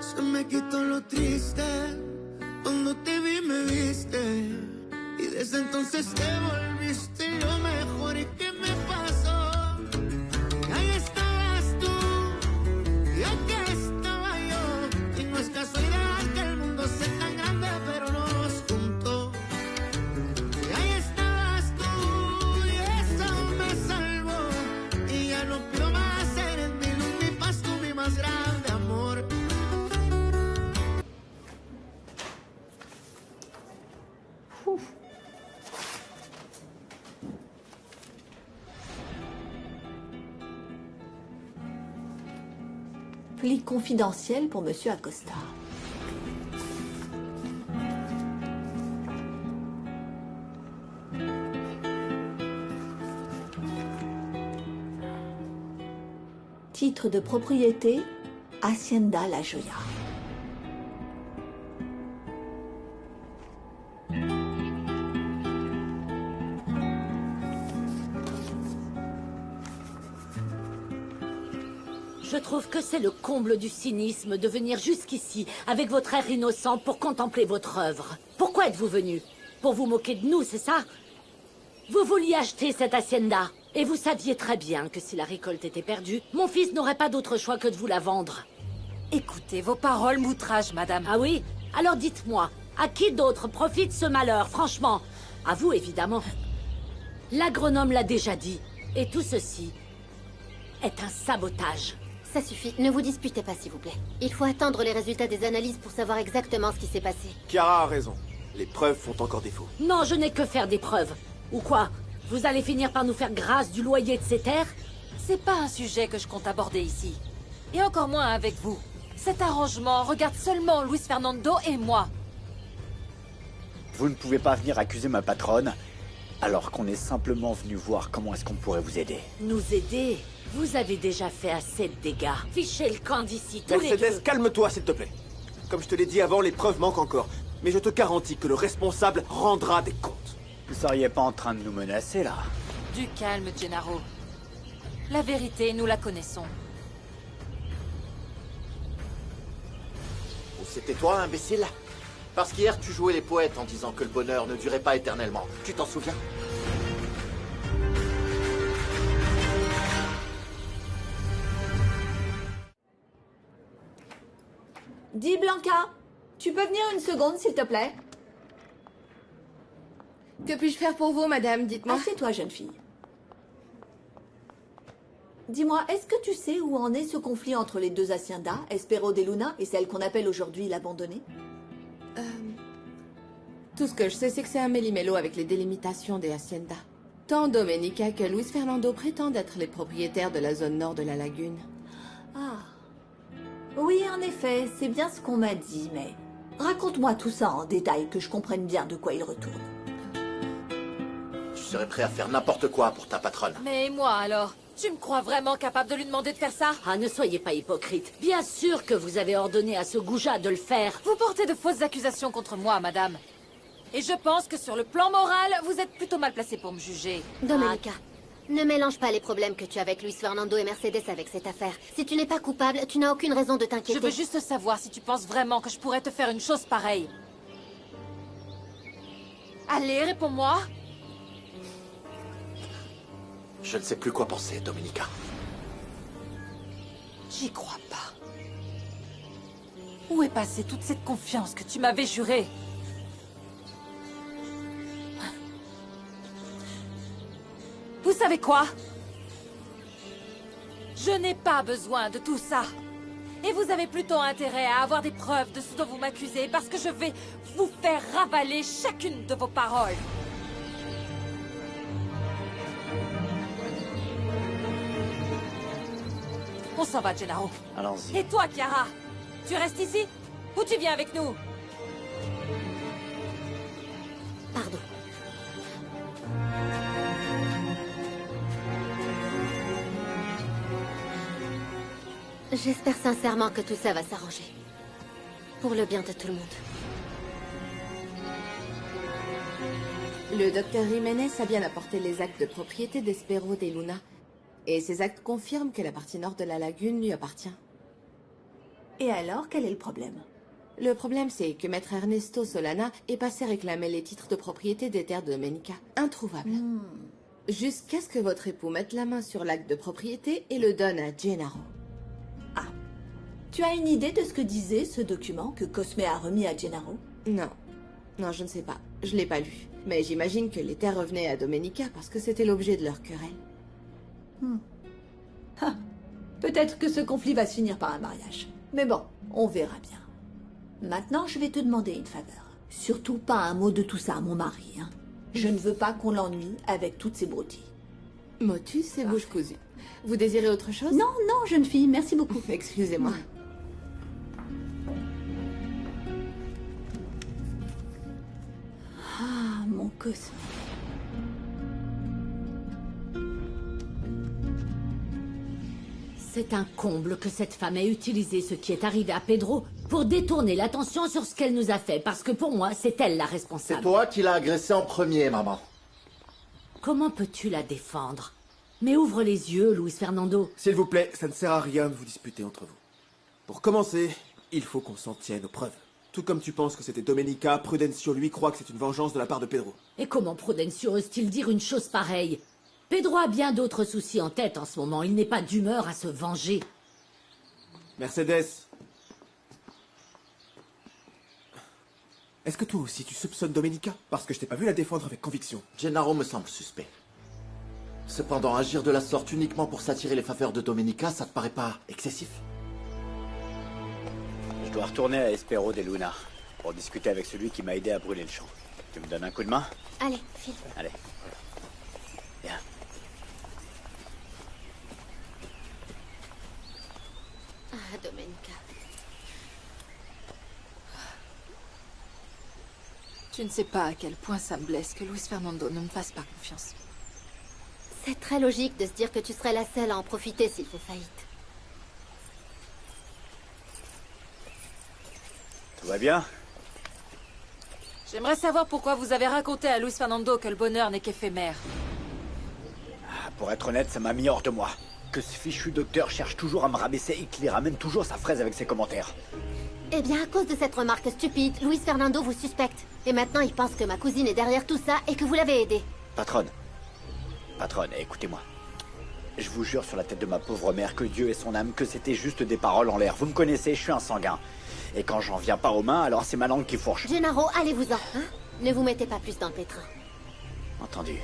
Se me quitó lo triste, cuando te vi me viste, y desde entonces te volviste lo mejor. ¿Y qué me pasó? Que ahí estabas tú, y aquí estaba yo, y no es casualidad que el mundo sea tan grande, pero no nos juntó. Y ahí estabas tú, y eso me salvó, y ya no pido más ser en mi luz, mi paz, tú mi más grande amor. Pli confidentiel pour Monsieur Acosta. Titre de propriété, Hacienda La Joya. Je trouve que c'est le comble du cynisme de venir jusqu'ici avec votre air innocent pour contempler votre œuvre. Pourquoi êtes-vous venu? Pour vous moquer de nous, c'est ça? Vous vouliez acheter cette hacienda, et vous saviez très bien que si la récolte était perdue, mon fils n'aurait pas d'autre choix que de vous la vendre. Écoutez, vos paroles m'outragent, madame. Ah oui? Alors dites-moi, à qui d'autre profite ce malheur, franchement? À vous, évidemment. L'agronome l'a déjà dit, et tout ceci est un sabotage. Ça suffit, ne vous disputez pas s'il vous plaît. Il faut attendre les résultats des analyses pour savoir exactement ce qui s'est passé. Chiara a raison. Les preuves font encore défaut. Non, je n'ai que faire des preuves. Ou quoi? Vous allez finir par nous faire grâce du loyer de ces terres? C'est pas un sujet que je compte aborder ici. Et encore moins avec vous. Cet arrangement regarde seulement Luis Fernando et moi. Vous ne pouvez pas venir accuser ma patronne, alors qu'on est simplement venu voir comment est-ce qu'on pourrait vous aider. Nous aider? Vous avez déjà fait assez de dégâts. Fichez le camp d'ici, tous les deux. Mercedes, calme-toi s'il te plaît. Comme je te l'ai dit avant, les preuves manquent encore. Mais je te garantis que le responsable rendra des comptes. Vous seriez pas en train de nous menacer, là? Du calme, Gennaro. La vérité, nous la connaissons. Ou c'était toi, imbécile? Parce qu'hier, tu jouais les poètes en disant que le bonheur ne durait pas éternellement. Tu t'en souviens? Dis Blanca, tu peux venir une seconde s'il te plaît? Que puis-je faire pour vous, madame? Dites-moi. Assieds-toi, jeune fille. Dis-moi, est-ce que tu sais où en est ce conflit entre les deux haciendas, Espero de Luna et celle qu'on appelle aujourd'hui l'abandonnée? Tout ce que je sais, c'est que c'est un méli-mélo avec les délimitations des haciendas. Tant Domenica que Luis Fernando prétendent être les propriétaires de la zone nord de la lagune. Ah. Oui, en effet, c'est bien ce qu'on m'a dit, mais... Raconte-moi tout ça en détail, que je comprenne bien de quoi il retourne. Je serais prêt à faire n'importe quoi pour ta patronne. Mais moi alors? Tu me crois vraiment capable de lui demander de faire ça? Ah, ne soyez pas hypocrite. Bien sûr que vous avez ordonné à ce goujat de le faire. Vous portez de fausses accusations contre moi, madame. Et je pense que sur le plan moral, vous êtes plutôt mal placée pour me juger. Domenica, ne mélange pas les problèmes que tu as avec Luis Fernando et Mercedes avec cette affaire. Si tu n'es pas coupable, tu n'as aucune raison de t'inquiéter. Je veux juste savoir si tu penses vraiment que je pourrais te faire une chose pareille. Allez, réponds-moi. Je ne sais plus quoi penser, Domenica. J'y crois pas. Où est passée toute cette confiance que tu m'avais jurée? Vous savez quoi? Je n'ai pas besoin de tout ça. Et vous avez plutôt intérêt à avoir des preuves de ce dont vous m'accusez, parce que je vais vous faire ravaler chacune de vos paroles. On s'en va, Gennaro. Allons-y. Et toi, Chiara? Tu restes ici? Ou tu viens avec nous? Pardon. J'espère sincèrement que tout ça va s'arranger. Pour le bien de tout le monde. Le docteur Jiménez a bien apporté les actes de propriété d'Espero de Luna. Et ces actes confirment que la partie nord de la lagune lui appartient. Et alors, quel est le problème? Le problème, c'est que maître Ernesto Solana est passé réclamer les titres de propriété des terres de Domenica. Introuvable. Jusqu'à ce que votre époux mette la main sur l'acte de propriété et le donne à Gennaro. Ah. Tu as une idée de ce que disait ce document que Cosme a remis à Gennaro? Non. Non, je ne sais pas. Je l'ai pas lu. Mais j'imagine que les terres revenaient à Domenica parce que c'était l'objet de leur querelle. Ah. Peut-être que ce conflit va se finir par un mariage. Mais bon, on verra bien. Maintenant, je vais te demander une faveur. Surtout pas un mot de tout ça à mon mari, hein. Je ne veux pas qu'on l'ennuie avec toutes ces broutilles. Motus et bouche cousue. Vous désirez autre chose? Non, non, jeune fille, merci beaucoup. Excusez-moi. Ah, mon Cosme. C'est un comble que cette femme ait utilisé ce qui est arrivé à Pedro pour détourner l'attention sur ce qu'elle nous a fait, parce que pour moi, c'est elle la responsable. C'est toi qui l'as agressée en premier, maman. Comment peux-tu la défendre? Mais ouvre les yeux, Luis Fernando. S'il vous plaît, ça ne sert à rien de vous disputer entre vous. Pour commencer, il faut qu'on s'en tienne aux preuves. Tout comme tu penses que c'était Domenica, Prudencio lui croit que c'est une vengeance de la part de Pedro. Et comment Prudencio ose-t-il dire une chose pareille? Pedro a bien d'autres soucis en tête en ce moment. Il n'est pas d'humeur à se venger. Mercedes. Est-ce que toi aussi tu soupçonnes Domenica? Parce que je t'ai pas vu la défendre avec conviction. Gennaro me semble suspect. Cependant, agir de la sorte uniquement pour s'attirer les faveurs de Domenica, ça te paraît pas excessif? Je dois retourner à Espero de Luna pour discuter avec celui qui m'a aidé à brûler le champ. Tu me donnes un coup de main? Allez, file. Allez. Bien. Ah, Domenica. Tu ne sais pas à quel point ça me blesse que Luis Fernando ne me fasse pas confiance. C'est très logique de se dire que tu serais la seule à en profiter s'il fait faillite. Tout va bien? J'aimerais savoir pourquoi vous avez raconté à Luis Fernando que le bonheur n'est qu'éphémère. Pour être honnête, ça m'a mis hors de moi. Que ce fichu docteur cherche toujours à me rabaisser et qu'il ramène toujours sa fraise avec ses commentaires. Eh bien, à cause de cette remarque stupide, Luis Fernando vous suspecte. Et maintenant, il pense que ma cousine est derrière tout ça et que vous l'avez aidée. Patronne. Patronne, écoutez-moi. Je vous jure sur la tête de ma pauvre mère que Dieu et son âme, que c'était juste des paroles en l'air. Vous me connaissez, je suis un sanguin. Et quand j'en viens pas aux mains, alors c'est ma langue qui fourche. Gennaro, allez-vous-en, hein? Ne vous mettez pas plus dans le pétrin. Entendu.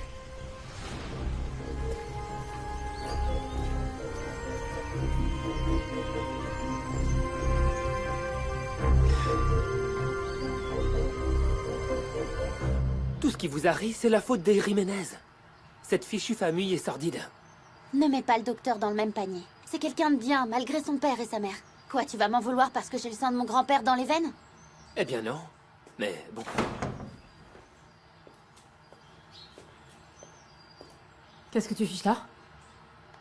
Tout ce qui vous arrive, c'est la faute des Jiménez. Cette fichue famille est sordide. Ne mets pas le docteur dans le même panier. C'est quelqu'un de bien, malgré son père et sa mère. Quoi, tu vas m'en vouloir parce que j'ai le sang de mon grand-père dans les veines? Eh bien non. Mais bon. Qu'est-ce que tu fiches là?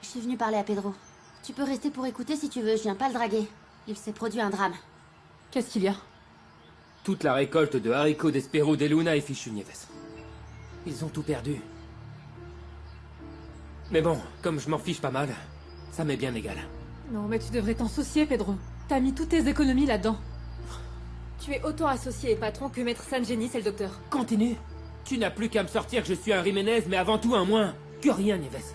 Je suis venue parler à Pedro. Tu peux rester pour écouter si tu veux, je viens pas le draguer. Il s'est produit un drame. Qu'est-ce qu'il y a? Toute la récolte de haricots d'Espero de Luna est fichue, Nieves. Ils ont tout perdu. Mais bon, comme je m'en fiche pas mal, ça m'est bien égal. Non, mais tu devrais t'en soucier, Pedro. T'as mis toutes tes économies là-dedans. Tu es autant associé et patron que Maître Sangenis et le docteur. Continue. Tu n'as plus qu'à me sortir que je suis un Jiménez, mais avant tout un moins que rien, Nieves.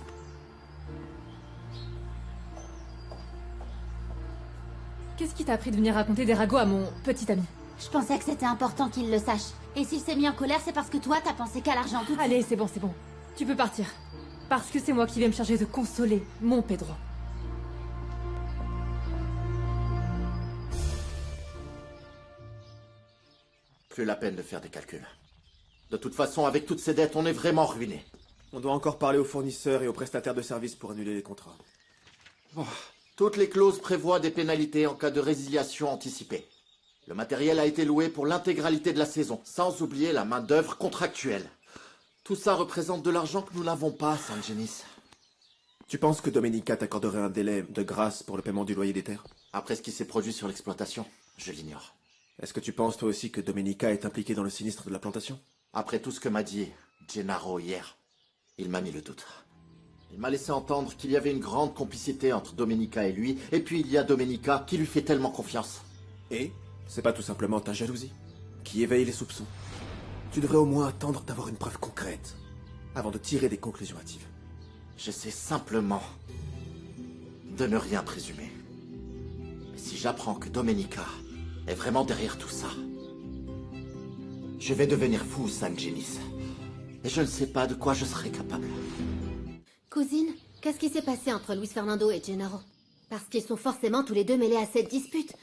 Qu'est-ce qui t'a appris de venir raconter des ragots à mon petit ami? Je pensais que c'était important qu'il le sache. Et s'il s'est mis en colère, c'est parce que toi, t'as pensé qu'à l'argent tout de suite. Allez, c'est bon, c'est bon. Tu peux partir. Parce que c'est moi qui vais me charger de consoler mon Pedro. Plus la peine de faire des calculs. De toute façon, avec toutes ces dettes, on est vraiment ruiné. On doit encore parler aux fournisseurs et aux prestataires de services pour annuler les contrats. Oh, toutes les clauses prévoient des pénalités en cas de résiliation anticipée. Le matériel a été loué pour l'intégralité de la saison, sans oublier la main-d'œuvre contractuelle. Tout ça représente de l'argent que nous n'avons pas, Sangenis. Tu penses que Domenica t'accorderait un délai de grâce pour le paiement du loyer des terres? Après ce qui s'est produit sur l'exploitation, je l'ignore. Est-ce que tu penses toi aussi que Domenica est impliquée dans le sinistre de la plantation? Après tout ce que m'a dit Gennaro hier, il m'a mis le doute. Il m'a laissé entendre qu'il y avait une grande complicité entre Domenica et lui, et puis il y a Domenica qui lui fait tellement confiance. Et c'est pas tout simplement ta jalousie qui éveille les soupçons. Tu devrais au moins attendre d'avoir une preuve concrète avant de tirer des conclusions hâtives. J'essaie simplement de ne rien présumer. Mais si j'apprends que Domenica est vraiment derrière tout ça, je vais devenir fou, San Genis. Et je ne sais pas de quoi je serai capable. Cousine, qu'est-ce qui s'est passé entre Luis Fernando et Gennaro? Parce qu'ils sont forcément tous les deux mêlés à cette dispute.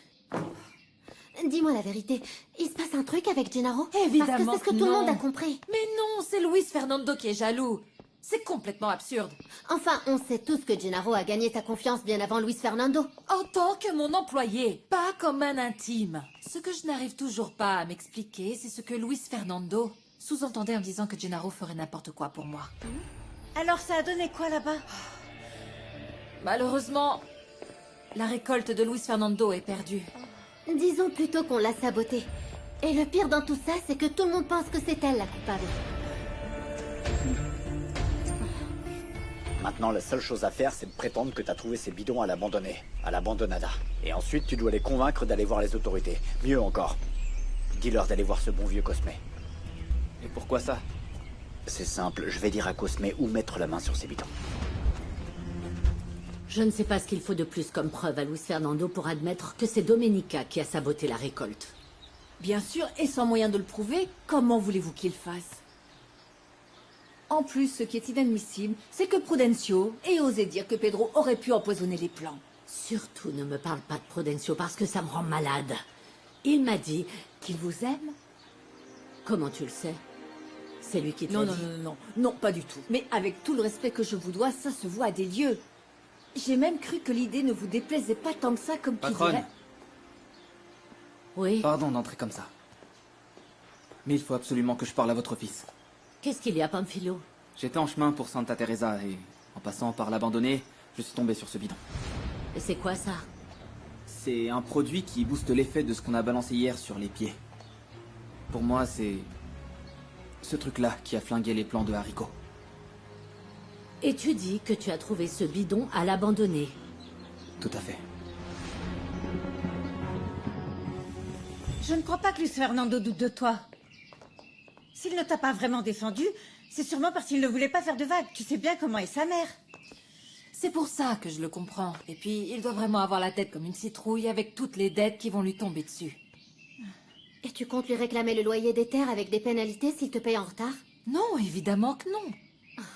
Dis-moi la vérité, il se passe un truc avec Gennaro? Évidemment Parce que c'est ce que tout le non. monde a compris. Mais non, c'est Luis Fernando qui est jaloux. C'est complètement absurde. Enfin, on sait tous que Gennaro a gagné ta confiance bien avant Luis Fernando. En tant que mon employé, pas comme un intime. Ce que je n'arrive toujours pas à m'expliquer, c'est ce que Luis Fernando sous-entendait en disant que Gennaro ferait n'importe quoi pour moi. Alors ça a donné quoi là-bas? Malheureusement, la récolte de Luis Fernando est perdue. Disons plutôt qu'on l'a sabotée. Et le pire dans tout ça, c'est que tout le monde pense que c'est elle la coupable. Maintenant, la seule chose à faire, c'est de prétendre que t'as trouvé ces bidons à l'abandonner, à l'abandonnada. Et ensuite, tu dois les convaincre d'aller voir les autorités. Mieux encore, dis-leur d'aller voir ce bon vieux Cosme. Et pourquoi ça? C'est simple, je vais dire à Cosme où mettre la main sur ces bidons. Je ne sais pas ce qu'il faut de plus comme preuve à Luis Fernando pour admettre que c'est Domenica qui a saboté la récolte. Bien sûr, et sans moyen de le prouver, comment voulez-vous qu'il fasse? En plus, ce qui est inadmissible, c'est que Prudencio ait osé dire que Pedro aurait pu empoisonner les plants. Surtout ne me parle pas de Prudencio parce que ça me rend malade. Il m'a dit qu'il vous aime. Comment tu le sais? C'est lui qui te l'a dit. Non, pas du tout. Mais avec tout le respect que je vous dois, ça se voit à des lieux. J'ai même cru que l'idée ne vous déplaisait pas tant que ça, comme qui Patronne. dirait... Oui. Pardon d'entrer comme ça. Mais il faut absolument que je parle à votre fils. Qu'est-ce qu'il y a, Pamphilo? J'étais en chemin pour Santa Teresa et, en passant par l'abandonné, je suis tombé sur ce bidon. Et c'est quoi ça? C'est un produit qui booste l'effet de ce qu'on a balancé hier sur les pieds. Pour moi, c'est ce truc-là qui a flingué les plans de haricots. Et tu dis que tu as trouvé ce bidon à l'abandonné. Tout à fait. Je ne crois pas que Luis Fernando doute de toi. S'il ne t'a pas vraiment défendu, c'est sûrement parce qu'il ne voulait pas faire de vagues. Tu sais bien comment est sa mère. C'est pour ça que je le comprends. Et puis, il doit vraiment avoir la tête comme une citrouille avec toutes les dettes qui vont lui tomber dessus. Et tu comptes lui réclamer le loyer des terres avec des pénalités s'il te paye en retard? Non, évidemment que non.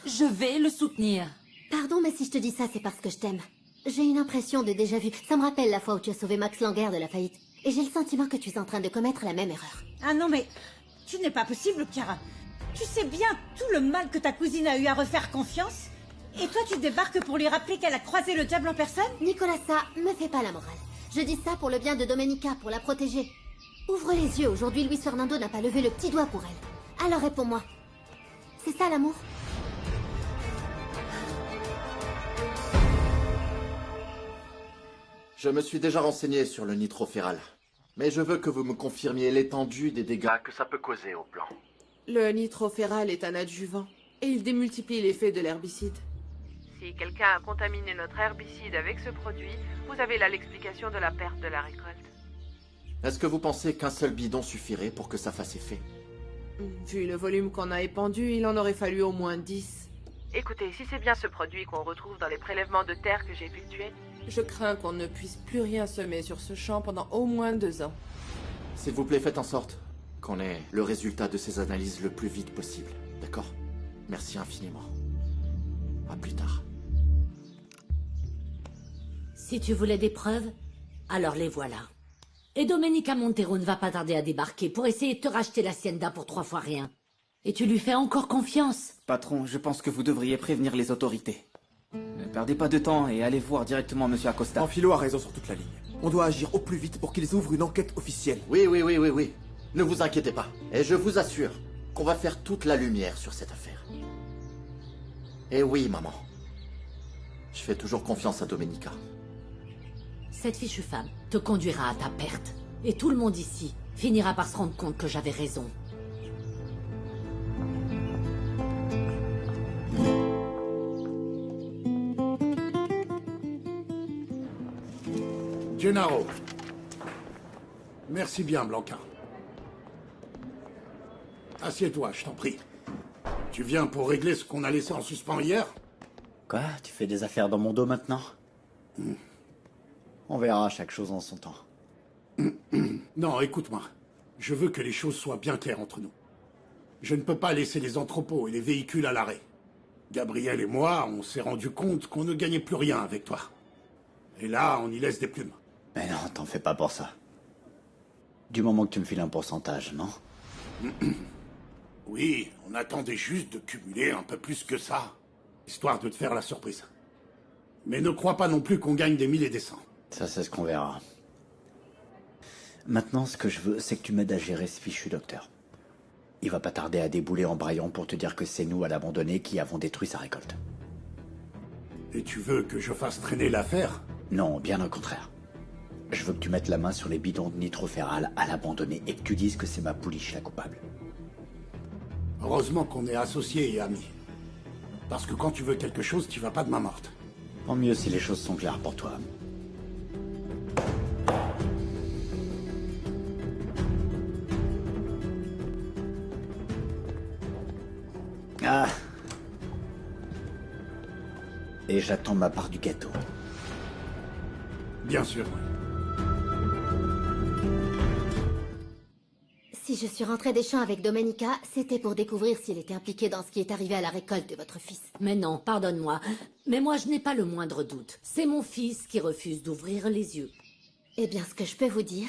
Je vais le soutenir. Pardon, mais si je te dis ça, c'est parce que je t'aime. J'ai une impression de déjà-vu. Ça me rappelle la fois où tu as sauvé Max Langer de la faillite. Et j'ai le sentiment que tu es en train de commettre la même erreur. Ah non, mais tu n'es pas possible, Chiara. Tu sais bien tout le mal que ta cousine a eu à refaire confiance. Et toi, tu débarques pour lui rappeler qu'elle a croisé le diable en personne? Nicolas, ça me fait pas la morale. Je dis ça pour le bien de Domenica, pour la protéger. Ouvre les yeux, aujourd'hui Luis Fernando n'a pas levé le petit doigt pour elle. Alors réponds-moi. C'est ça l'amour? Je me suis déjà renseigné sur le nitrophéral. Mais je veux que vous me confirmiez l'étendue des dégâts que ça peut causer au plan. Le nitrophéral est un adjuvant, et il démultiplie l'effet de l'herbicide. Si quelqu'un a contaminé notre herbicide avec ce produit, vous avez là l'explication de la perte de la récolte. Est-ce que vous pensez qu'un seul bidon suffirait pour que ça fasse effet? Vu le volume qu'on a épandu, il en aurait fallu au moins 10. Écoutez, si c'est bien ce produit qu'on retrouve dans les prélèvements de terre que j'ai effectués, Je crains qu'on ne puisse plus rien semer sur ce champ pendant au moins 2 ans. S'il vous plaît, faites en sorte qu'on ait le résultat de ces analyses le plus vite possible. D'accord? Merci infiniment. À plus tard. Si tu voulais des preuves, alors les voilà. Et Domenica Montero ne va pas tarder à débarquer pour essayer de te racheter l'hacienda pour 3 fois rien. Et tu lui fais encore confiance? Patron, je pense que vous devriez prévenir les autorités. Ne perdez pas de temps et allez voir directement Monsieur Acosta. Pamphilo a raison sur toute la ligne. On doit agir au plus vite pour qu'ils ouvrent une enquête officielle. Oui. Ne vous inquiétez pas. Et je vous assure qu'on va faire toute la lumière sur cette affaire. Et oui, maman. Je fais toujours confiance à Domenica. Cette fichue femme te conduira à ta perte. Et tout le monde ici finira par se rendre compte que j'avais raison. Gennaro. Merci bien, Blanca. Assieds-toi, je t'en prie. Tu viens pour régler ce qu'on a laissé en suspens hier? Quoi? Tu fais des affaires dans mon dos maintenant? On verra chaque chose en son temps. Non, écoute-moi. Je veux que les choses soient bien claires entre nous. Je ne peux pas laisser les entrepôts et les véhicules à l'arrêt. Gabriel et moi, on s'est rendu compte qu'on ne gagnait plus rien avec toi. Et là, on y laisse des plumes. Mais non, t'en fais pas pour ça. Du moment que tu me files un pourcentage, non? Oui, on attendait juste de cumuler un peu plus que ça, histoire de te faire la surprise. Mais ne crois pas non plus qu'on gagne des 1000 et des 100. Ça, c'est ce qu'on verra. Maintenant, ce que je veux, c'est que tu m'aides à gérer ce fichu docteur. Il va pas tarder à débouler en braillant pour te dire que c'est nous, à l'abandonné, qui avons détruit sa récolte. Et tu veux que je fasse traîner l'affaire? Non, bien au contraire. Je veux que tu mettes la main sur les bidons de nitroféral à l'abandonné et que tu dises que c'est ma pouliche la coupable. Heureusement qu'on est associés et amis. Parce que quand tu veux quelque chose, tu vas pas de main morte. Tant mieux si les choses sont claires pour toi. Ah. Et j'attends ma part du gâteau. Bien sûr. Si je suis rentrée des champs avec Domenica, c'était pour découvrir s'il était impliqué dans ce qui est arrivé à la récolte de votre fils. Mais non, pardonne-moi. Mais moi, je n'ai pas le moindre doute. C'est mon fils qui refuse d'ouvrir les yeux. Eh bien, ce que je peux vous dire,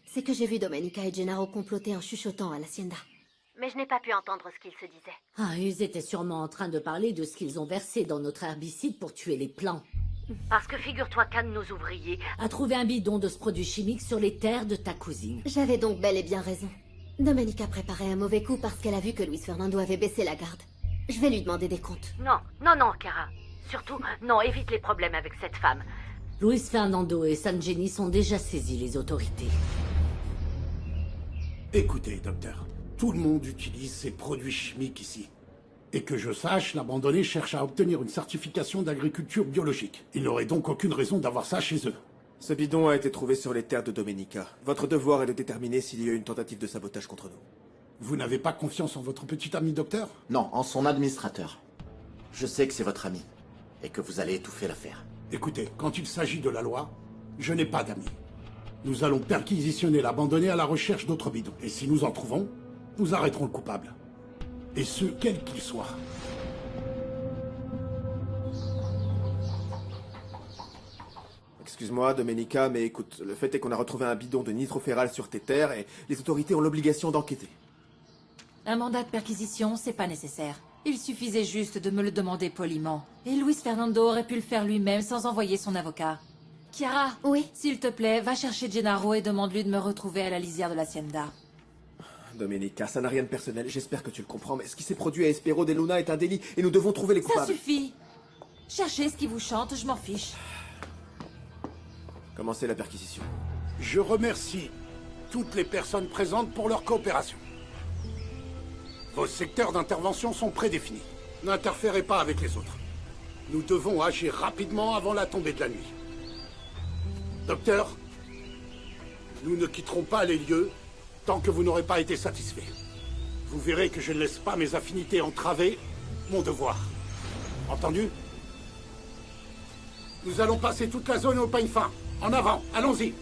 c'est que j'ai vu Domenica et Gennaro comploter en chuchotant à l'hacienda. Mais je n'ai pas pu entendre ce qu'ils se disaient. Ah, ils étaient sûrement en train de parler de ce qu'ils ont versé dans notre herbicide pour tuer les plants. Parce que figure-toi qu'un de nos ouvriers a trouvé un bidon de ce produit chimique sur les terres de ta cousine. J'avais donc bel et bien raison. Domenica préparait un mauvais coup parce qu'elle a vu que Luis Fernando avait baissé la garde. Je vais lui demander des comptes. Non, Kara. Surtout, non, évite les problèmes avec cette femme. Luis Fernando et San Jenny sont déjà saisis, les autorités. Écoutez, docteur. Tout le monde utilise ces produits chimiques ici. Et que je sache, l'abandonné cherche à obtenir une certification d'agriculture biologique. Il n'aurait donc aucune raison d'avoir ça chez eux. Ce bidon a été trouvé sur les terres de Domenica. Votre devoir est de déterminer s'il y a eu une tentative de sabotage contre nous. Vous n'avez pas confiance en votre petit ami docteur? Non, en son administrateur. Je sais que c'est votre ami, et que vous allez étouffer l'affaire. Écoutez, quand il s'agit de la loi, je n'ai pas d'amis. Nous allons perquisitionner l'abandonné à la recherche d'autres bidons. Et si nous en trouvons, nous arrêterons le coupable. Et ce, quel qu'il soit. Excuse-moi, Domenica, mais écoute, le fait est qu'on a retrouvé un bidon de nitroféral sur tes terres et les autorités ont l'obligation d'enquêter. Un mandat de perquisition, c'est pas nécessaire. Il suffisait juste de me le demander poliment. Et Luis Fernando aurait pu le faire lui-même sans envoyer son avocat. Chiara, oui, s'il te plaît, va chercher Gennaro et demande-lui de me retrouver à la lisière de l'hacienda. Domenica, ça n'a rien de personnel, j'espère que tu le comprends, mais ce qui s'est produit à Espero de Luna est un délit et nous devons trouver les coupables. Ça suffit. Cherchez ce qui vous chante, je m'en fiche. Commencez la perquisition. Je remercie toutes les personnes présentes pour leur coopération. Vos secteurs d'intervention sont prédéfinis. N'interférez pas avec les autres. Nous devons agir rapidement avant la tombée de la nuit. Docteur, nous ne quitterons pas les lieux tant que vous n'aurez pas été satisfait. Vous verrez que je ne laisse pas mes affinités entraver mon devoir. Entendu? Nous allons passer toute la zone au peigne fin. En avant, allons-y.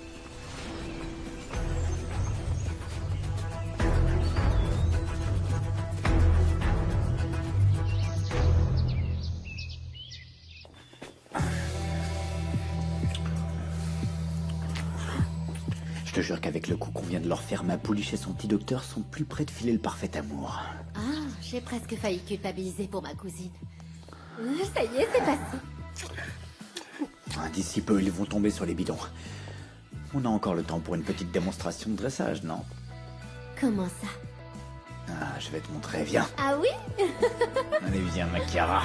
Je te jure qu'avec le coup qu'on vient de leur faire, ma pouliche et son petit docteur sont plus près de filer le parfait amour. Ah, j'ai presque failli culpabiliser pour ma cousine. Ça y est, c'est passé. D'ici peu, ils vont tomber sur les bidons. On a encore le temps pour une petite démonstration de dressage, non? Comment ça? Ah, je vais te montrer, viens. Ah oui? Allez, viens, ma Chiara.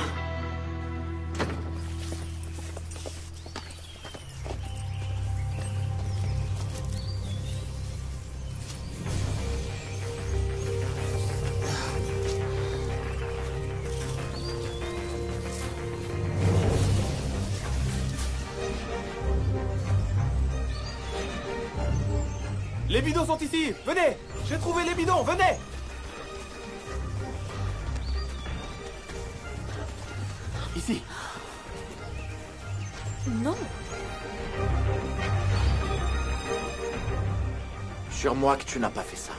Les bidons sont ici. Venez. J'ai trouvé les bidons. Venez. Ici. Non. Jure-moi que tu n'as pas fait ça.